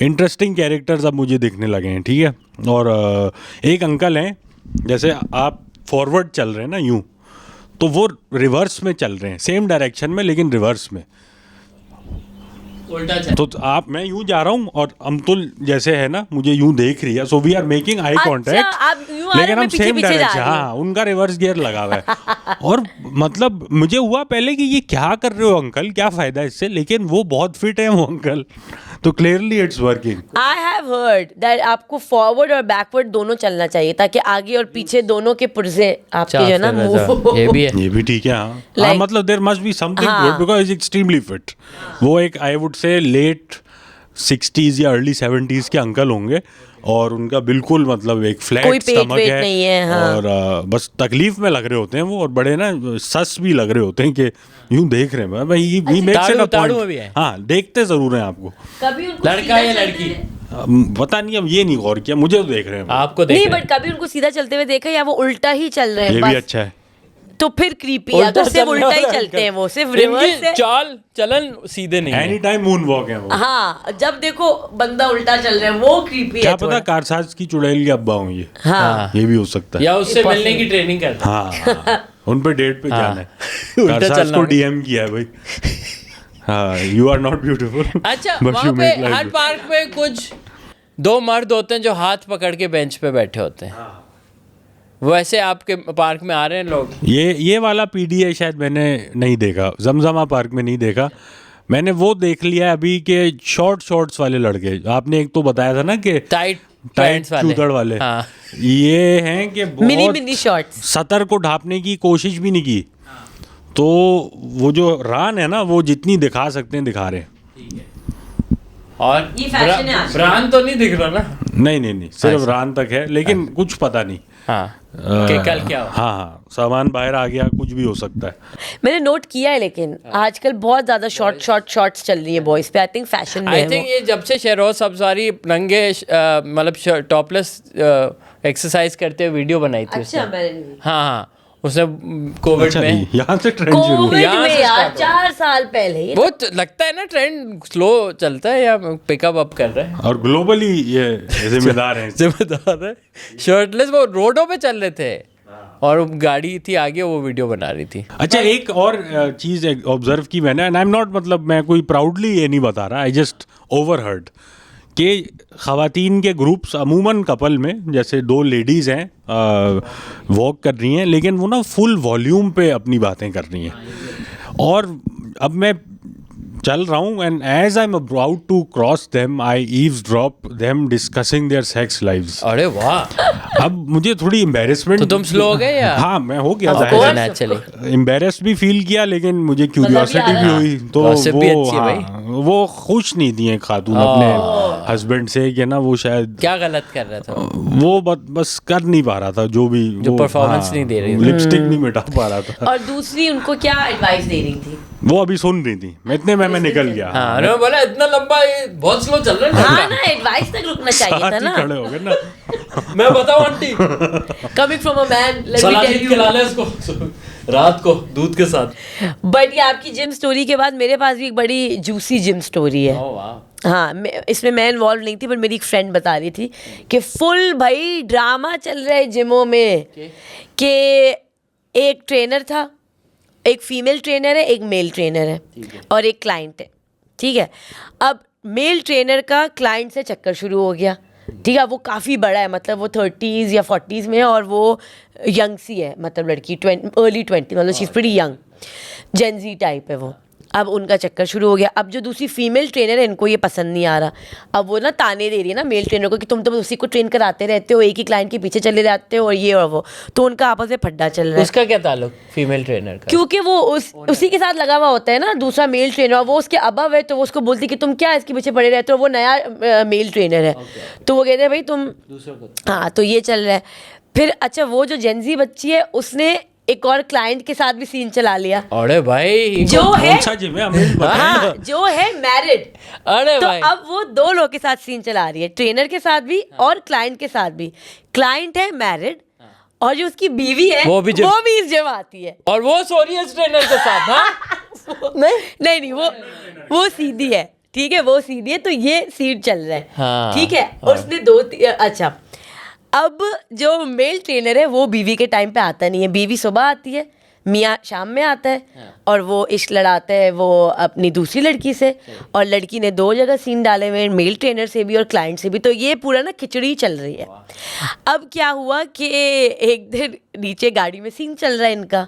इंटरेस्टिंग कैरेक्टर्स अब मुझे दिखने लगे हैं, ठीक है। और एक अंकल हैं, जैसे आप फॉरवर्ड चल रहे हैं ना यूँ, तो वो रिवर्स में चल रहे हैं, सेम डायरेक्शन में लेकिन रिवर्स में। उल्टा चल। तो मैं यूं जा रहा हूँ और अमतुल जैसे है ना, मुझे यूं देख रही है, so we are making eye अच्छा, कॉन्टेक्ट, आप यूं आ रहे लेकिन हो, हम मैं पीछे सेम पीछे जा डायरेक्शन। रही हूँ। हाँ, उनका रिवर्स गियर लगा हुआ है। और मतलब मुझे हुआ पहले कि ये क्या कर रहे हो अंकल, क्या फायदा इससे, लेकिन वो बहुत फिट है वो अंकल, तो clearly it's working. I have heard that आपको फॉरवर्ड और बैकवर्ड दोनों चलना चाहिए, ताकि आगे और पीछे दोनों के पुर्जे आपके जो है ना मूव। ये भी है। ये भी ठीक है। हाँ हाँ, Like- मतलब there must be something to हाँ। It because is extremely fit. वो एक I would say late 60s या अर्ली 70s के अंकल होंगे, और उनका बिल्कुल मतलब एक कोई फ्लैट पेट स्टमक वेट है, नहीं है, हाँ। और बस तकलीफ में लग रहे होते हैं वो, और बड़े ना सस भी लग रहे होते हैं कि यूं देख रहे हैं भाई, he makes it a ताड़ू point। में भी है। हाँ, देखते जरूर हैं आपको। कभी उनको लड़का या सीधा लड़की? चलते- पता नहीं, अब ये नहीं गौर किया, मुझे तो देख रहे हैं वो। आपको देख नहीं, रहे हैं। बट कभी उनको सीधा चलते हुए देखा या वो उल्टा ही चल रहे हैं? ये भी बस। अच्छा है। तो फिर क्रीपी, उल्टा अगर सिर्फ चलने उल्टा ही वाला चलते अंकल। हैं वो, सिर्फ इनकी रिवर्स है। चाल चलन सीधे नहीं एनी है। टाइम मून वॉक है वो। हाँ, जब देखो बंदा उल्टा चल रहा है, वो क्रीपी क्या है पता थोड़ा। कारसाज की चुड़ैल के अब्बा हों ये, हाँ, ये भी हो सकता है। या उससे मिलने की ट्रेनिंग करता है। हाँ, उन पे डेट पे जाना है। उल्टा कारसाज चलना को होगा। डीएम किया है भाई। हाँ, यू आर नॉट ब्यूटीफुल। अच्छा, वहाँ पे हर पार्क में कुछ 2 मर्द होते हैं जो हाथ पकड़ के बेंच पे बैठे होते हैं। वैसे आपके पार्क में आ रहे हैं लोग? ये वाला पीडीए शायद मैंने नहीं देखा, जमजमा पार्क में नहीं देखा मैंने। वो देख लिया है अभी के शॉर्ट्स वाले लड़के, आपने एक तो बताया था ना कि टाइट पैंट्स वाले। चूतड़ वाले। हाँ। ये हैं कि मिनी बहुत शॉर्ट्स। सतर को ढापने की कोशिश भी नहीं की, तो वो जो रान है ना, वो जितनी दिखा सकते हैं दिखा रहे हैं। और ये fashion है आज। ब्रांड तो नहीं दिख रहा ना? नहीं सिर्फ रान तक है, लेकिन कुछ पता नहीं हाँ कि कल क्या हो। हाँ सामान बाहर आ गया, कुछ भी हो सकता है। मैंने नोट किया है, लेकिन आजकल बहुत ज्यादा शॉर्ट्स चल रही है बॉयज पे। आई थिंक फैशन में आई है थिंक वो। ये जब से शेरोज सब्जारी नंगे मतलब टॉपलेस एक्सरसाइज करते हुए वीडियो बनाई थी अच्छा, उसने। मैंने हाँ उसने कोविड अच्छा में। यहाँ से ट्रेंड शुरू हुआ। कोविड यहाँ में से यार start हुआ। 4 साल पहले ये वो लगता है ना ट्रेंड स्लो चलता है या पिकअप अप कर रहा है। और ग्लोबली ये जिम्मेदार हैं। जिम्मेदार है। शर्टलेस वो रोडों पे चल रहे थे और गाड़ी थी आगे, वो वीडियो बना रही थी। अच्छा एक और चीज़ ऑब्जर्व की मैंने, एंड आई एम नॉट, मतलब मैं कोई प्राउडली ये नहीं बता रहा, आई जस्ट ओवरहर्ड कि ख़वातीन के ग्रुप्स अमूमन कपल में, जैसे 2 लेडीज़ हैं वॉक कर रही हैं, लेकिन वो ना फुल वॉल्यूम पे अपनी बातें कर रही हैं। और अब मैं चल रहा हूँ and as I am about to cross them I eavesdrop them discussing their sex lives. अरे वाह, अब मुझे थोड़ी एम्बेरसमेंट। तो तुम स्लो हो गए या? हाँ मैं हो गया, नेचुरली एम्बेरस्ड भी फील किया, लेकिन मुझे क्यूरियोसिटी भी हुई। तो Gossip भी वो अच्छी है हाँ, वो खुश नहीं थी खातून अपने हस्बैंड से कि ना वो शायद क्या गलत कर रहा था? वो बस कर नहीं पा रहा था जो भी, जो performance नहीं दे रही थी। लिपस्टिक नहीं मिटा पा रहा था। और दूसरी उनको क्या एडवाइस दे रही थी? वो अभी सुन रही थी, मैं इतने में निकल गया। हाँ, अरे बोला इतना लंबा, ये बहुत स्लो चल रहा है हाँ लड़का। ना, एडवाइस तक रुकना चाहिए था साथ ही ना। खड़े हो गए ना। मैं बताऊं aunty, coming from a man, let me salad tell खिला यू। ले इसको रात को दूध के साथ। बट ये आपकी जिम स्टोरी के बाद मेरे पास भी एक बड़ी जूसी जिम स्टोरी है। ओह वाह। हाँ, इसमें मैं इन्वॉल्व नहीं थी, पर मेरी एक फ्रेंड बता रही थी कि फुल भाई ड्रामा चल रहा है जिमों में कि एक ट्रेनर था, एक फीमेल ट्रेनर है, एक मेल ट्रेनर है और एक क्लाइंट है। ठीक है, अब मेल ट्रेनर का क्लाइंट से चक्कर शुरू हो गया। ठीक है, वो काफ़ी बड़ा है, मतलब वो 30s या 40s में है और वो यंग सी है, मतलब लड़की अर्ली 20, मतलब she is pretty young, Gen Z type है वो। अब उनका चक्कर शुरू हो गया। अब जो दूसरी फीमेल ट्रेनर है, इनको ये पसंद नहीं आ रहा। अब वो ना ताने दे रही है ना मेल ट्रेनर को कि तुम तो बस उसी को ट्रेन कराते रहते हो, एक ही क्लाइंट के पीछे चले जाते हो और ये और वो। तो उनका आपस में फड्डा चल रहा है। उसका क्या ताल्लुक फीमेल ट्रेनर का? क्योंकि वो उसी के साथ लगा हुआ होता है ना दूसरा मेल ट्रेनर, वो उसके अबव है, तो वो उसको बोलती कि तुम क्या इसके पीछे पड़े रहते हो, वो नया मेल ट्रेनर है। तो वो कहते हैं भाई तुम दूसरों को। हाँ, तो ये चल रहा है। फिर अच्छा, वो जो जेनजी बच्ची है उसने एक और क्लाइंट के साथ भी सीन चला लिया, अरे भाई जो है कौन सा जिम है हमें बताएं। हाँ, जो है मैरिड। अरे तो भाई अब वो 2 लोगों के साथ सीन चला रही है, ट्रेनर के साथ भी और क्लाइंट के साथ भी। क्लाइंट है मैरिड और जो उसकी बीवी है वो भी इस जिम आती है। और वो सोरियस ट्रेनर के साथ। हाँ नहीं, वो सीधी है। ठीक है, वो सीधी है, तो ये सीन चल रहा है। हाँ, ठीक है, हाँ। उसने अच्छा, अब जो मेल ट्रेनर है वो बीवी के टाइम पे आता नहीं है। बीवी सुबह आती है, मियाँ शाम में आता है और वो इश्क लड़ाता है वो अपनी दूसरी लड़की से। और लड़की ने 2 जगह सीन डाले हुए, मेल ट्रेनर से भी और क्लाइंट से भी। तो ये पूरा ना खिचड़ी चल रही है। अब क्या हुआ कि एक दिन नीचे गाड़ी में सीन चल रहा है इनका,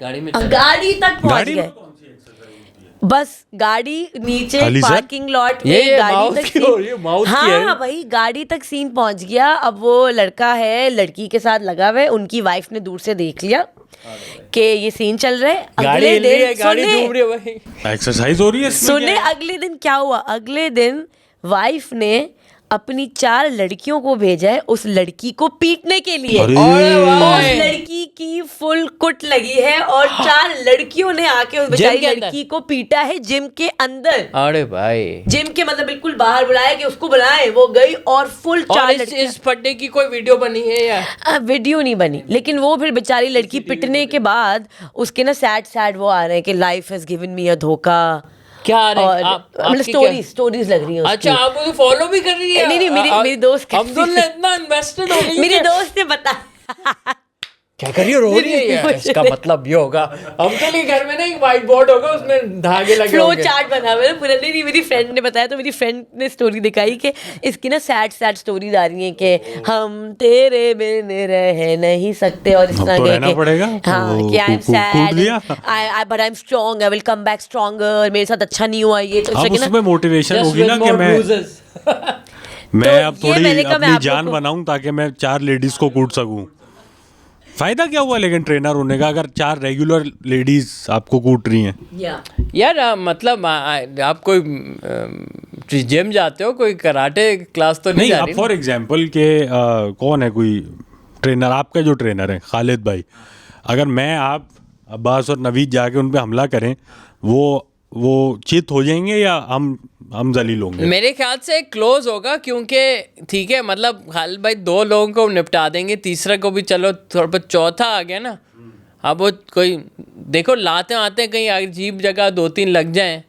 गाड़ी में गाड़ी तक पहुंच गाड़ी में गए। बस गाड़ी नीचे अली सर? पार्किंग लॉट ये में गाड़ी माउथ तक की हो रही है, माउथ की है। हाँ भाई, गाड़ी तक सीन पहुंच गया। अब वो लड़का है, लड़की के साथ लगा हुआ है, उनकी वाइफ ने दूर से देख लिया कि ये सीन चल रहा है। गाड़ी हिल रही है, गाड़ी झूम रही है भाई। एक्सरसाइज हो रही है इसमें। सुने अगले दिन क्या हुआ। अगले दिन वाइफ ने अपनी 4 लड़कियों को भेजा है उस लड़की को पीटने के लिए। अरे उस लड़की की फुल कुट लगी है और 4 लड़कियों ने आके उस बेचारी के अंदर? लड़की को पीटा है जिम के अंदर। अरे भाई, जिम के मतलब बिल्कुल बाहर बुलाया कि उसको बुलाएं, वो गई और फुल 4 और लड़कियां। इस फड्डे की कोई वीडियो बनी है या? वीडियो नहीं बनी, लेकिन वो फिर बेचारी लड़की पिटने के बाद उसके ना सैड वो आ रहे हैं कि लाइफ हैज गिवन मी अ धोखा। क्या आ रहे हैं? और मतलब स्टोरीज लग रही हैं उसकी। अच्छा, आप मुझे फॉलो भी कर रही है? नहीं, मेरी दोस्त अब्दुल ने इतना इन्वेस्टेड हो गई मेरी है। दोस्त ने बताया। क्या करिए, रो रही है यार। इसका मतलब ये होगा अब्दुल के घर में ना एक व्हाइट बोर्ड होगा, उसमें धागे लगे फ्लो होंगे। चार्ट बना हुआ है पूरा। नहीं, मेरी फ्रेंड ने बताया, तो मेरी फ्रेंड ने स्टोरी दिखाई कि इसकी ना सैड स्टोरीज आ रही हैं कि हम तेरे बिन रह नहीं सकते और इस अब तरह तो के रहना पड़ेगा। हाँ, वो कि आई एम कूद लिया। Sad but I am strong, I will come back stronger, मेरे साथ अच्छा नहीं हुआ ये। तो अब उसमें मोटिवेशन Just होगी ना with कि more मैं bruises. अब ये थोड़ी मैंने कहा मैं अपनी आप लोग जान को- बनाऊं ताकि मैं 4 लेडीज को कूट सकूं। फायदा क्या हुआ लेकिन ट्रेनर होने का, अगर 4 रेगुलर लेडीज आपको कूट रही हैं। या यार मतलब आप कोई जिम जाते हो, कोई कराटे क्लास तो नहीं नहीं, जा अब रही? फॉर एग्जांपल के कौन है कोई ट्रेनर, आपका जो ट्रेनर है खालिद भाई, अगर मैं, आप, अब्बास और नवीद जाके उन पे हमला करें, वो चित हो जाएंगे या हम जलील होंगे? मेरे ख्याल से क्लोज होगा, क्योंकि ठीक है मतलब खालिद भाई 2 लोगों को निपटा देंगे, तीसरा को भी चलो थोड़ा बहुत, चौथा आ गया ना, अब वो कोई देखो लाते आते कहीं अजीब जगह 2-3 लग जाएं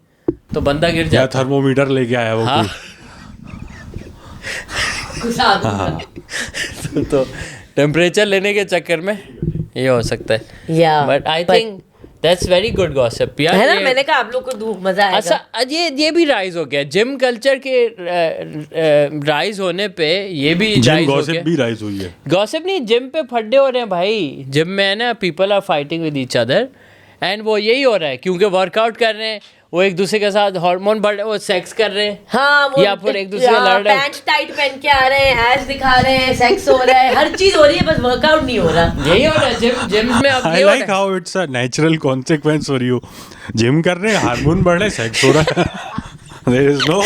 तो बंदा गिर या जाता। थर्मोमीटर लेके आया वो हाँ। कोई? तो टेम्परेचर लेने के चक्कर में ये हो सकता है। Yeah, but I but- think that's very good gossip यार। है ना, ये- मैंने कहा आप लोग को मजा आएगा। अच्छा, ये भी राइज हो गया जिम कल्चर के राइज होने पे, ये भी जिम राइज हो गॉसिप गया। भी राइज हुई है। गॉसिप नहीं, जिम पे फड्डे हो रहे हैं भाई। जिम में है ना, people are fighting with each other, and वो यही हो रहा है क्योंकि वर्कआउट कर रहे हैं, वो एक दूसरे के साथ हार्मोन बढ़, वो सेक्स कर रहे हैं। हाँ, वो या फिर एक दूसरे से लड़ रहे हैं। पैंट टाइट पहन के आ रहे हैं, एस दिखा रहे हैं, सेक्स हो रहा है, हर चीज हो रही है, बस वर्कआउट नहीं हो रहा। यही हो रहा है जिम में अब आई ये हो लाइक रहा है। How it's a natural consequence for you. Gym कर रहे हैं, हार्मोन बढ़ रहे, सेक्स हो रहा है। There is no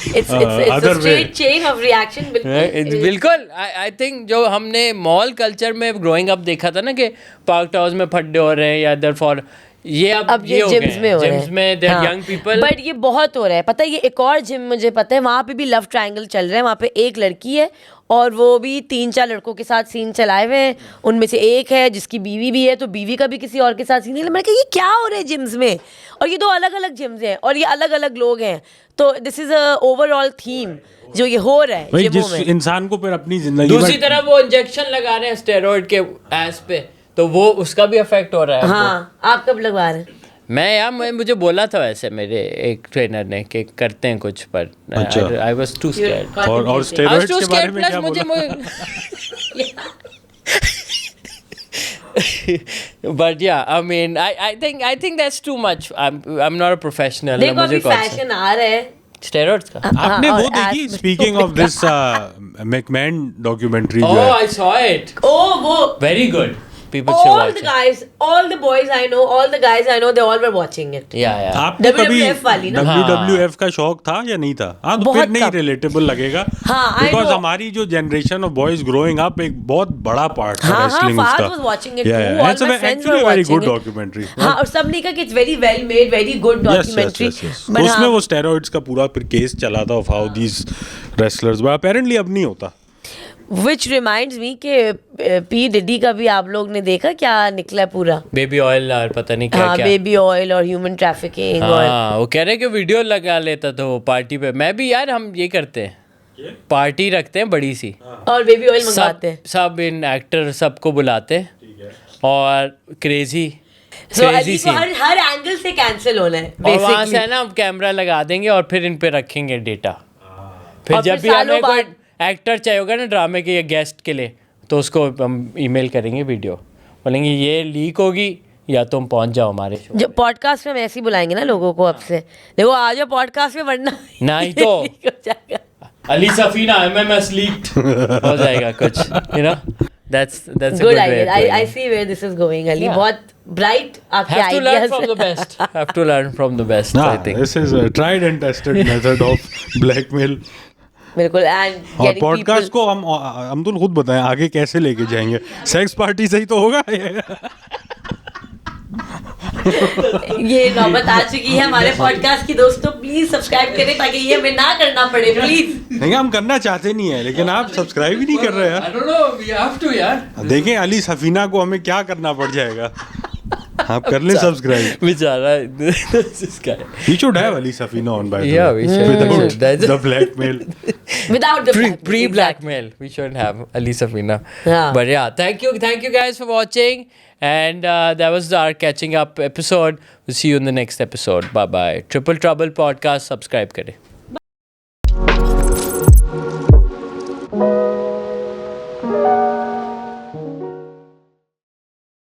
It's other a way. straight chain of reaction. बिल्कुल। आई थिंक जो हमने मॉल कल्चर में ग्रोइंग अप देखा था ना कि पार्क टावर्स में फड्डे हो रहे हैं या अदर फॉर, ये अब ये हो जिम्स गए में हो रहे हैं। जिम्स में देयर यंग पीपल। बट ये बहुत हो रहा है, पता है, ये एक और जिम मुझे पता है, वहाँ पे भी लव ट्रायंगल चल रहा है। वहाँ पे एक लड़की है और वो भी 3-4 लड़कों के साथ सीन चलाए हुए हैं। उनमें से एक है जिसकी बीवी भी है, तो बीवी का भी किसी और के साथ सीन है। मैंने कहा ये क्या हो रहा है जिम्स में, और ये 2 अलग अलग जिम्स हैं और ये अलग अलग लोग हैं। तो this is a overall theme जो ये हो रहा है भाई, जिमों जिस में। इंसान को फिर अपनी जिंदगी दूसरी तरफ वो इंजेक्शन लगा रहे हैं स्टेरॉइड के एस पे, तो वो उसका भी इफेक्ट हो रहा है। हाँ, आप कब लगवा रहे हैं? मैं मुझे बोला था वैसे मेरे एक ट्रेनर ने कि करते हैं कुछ, पर अच्छा। I was too scared. और स्टेरॉइड्स के बारे में क्या बोला? But yeah, I mean, I think that's too much. I'm not a professional. देखो अभी फैशन आ रहा है। स्टेरॉइड्स का? आपने और वो देखी, ass- speaking of this McMahon documentary जो Oh, है? I saw it. ओ वो Very good. People should all watch the it. guys, all the boys I know, all the guys I know, they all were watching it. Yeah, yeah. आपको कभी WWF वाली ना? WWF का शौक था या नहीं था? हाँ, तो बहुत फिर नहीं कम। रिलेटेबल लगेगा। हाँ, I बिकॉज know. हमारी जो generation of boys growing up, एक बहुत बड़ा पार्ट था हाँ, रेसलिंग Fahad उसका। was watching it Yeah, too. yeah. All It's my friends actually were a very watching good it. documentary. हाँ, और सबने कहा कि it's very well made, very good documentary. Yes. But उसमें हाँ, वो स्टेरॉइड्स का पूरा फिर केस चला था of how these wrestlers, but apparently अब नहीं होता। which reminds me कि पी डिडी का भी आप लोग ने देखा क्या निकला है पूरा? बेबी ऑयल और पता नहीं क्या हाँ, क्या। बेबी ऑयल और ह्यूमन ट्रैफिकिंग और हाँ, वो कह रहे कि वीडियो लगा लेता था वो पार्टी पे। मैं भी यार, हम ये करते हैं, पार्टी रखते हैं बड़ी सी, बेबी ऑयल मंगवाते हैं। सब इन एक्टर सबको बुलाते हैं और क्रेजी So अली को हर एंगल से कैंसिल होना है और वहाँ से basically. है ना कैमरा लगा देंगे और फिर इन पे रखेंगे डेटा। फिर और जब फिर भी हमें सालों कोई बाद- एक्टर चाहिए होगा ना ड्रामे के या गेस्ट के लिए, तो उसको हम ईमेल करेंगे वीडियो, बोलेंगे ये लीक होगी या तुम पहुंच जाओ हमारे शो। जो पॉडकास्ट में हम ऐसे ही बुलाएंगे ना लोगों को अब से, देखो आ जाओ पॉडकास्ट में, वरना नहीं तो हो जाएगा। अली सफीना MMS लीक्ड हो जाएगा कुछ, you know. that's a Good good way idea. of doing I it. see where this is going, Ali. Yeah. बहुत bright आपके Have to learn ideas from the हैं। best. Have to learn from the best, I think. This is a tried and tested method of blackmail. बिल्कुल। And और podcast को हम तो खुद बताएं आगे कैसे लेके जाएंगे। सेक्स पार्टी से ही तो होगा। ये नौबत आ चुकी है हमारे पॉडकास्ट की। दोस्तों प्लीज सब्सक्राइब करें ताकि ये हमें ना करना पड़े, प्लीज। नहीं, हम करना चाहते नहीं है, लेकिन आप सब्सक्राइब ही नहीं कर रहे I यार। don't know, we have to यार। देखें अली सफीना को हमें क्या करना पड़ जाएगा। आप कर लें सब्सक्राइब। बेचारा this guy. We should have Ali Safina on by the Yeah, way. we should. With We should. That's the blackmail. Without the pre blackmail. We shouldn't have Ali Safina. Yeah. But yeah, thank you guys for watching, and that was our catching up episode. We'll see you in the next episode. Bye bye. Triple Trouble podcast. Subscribe करें.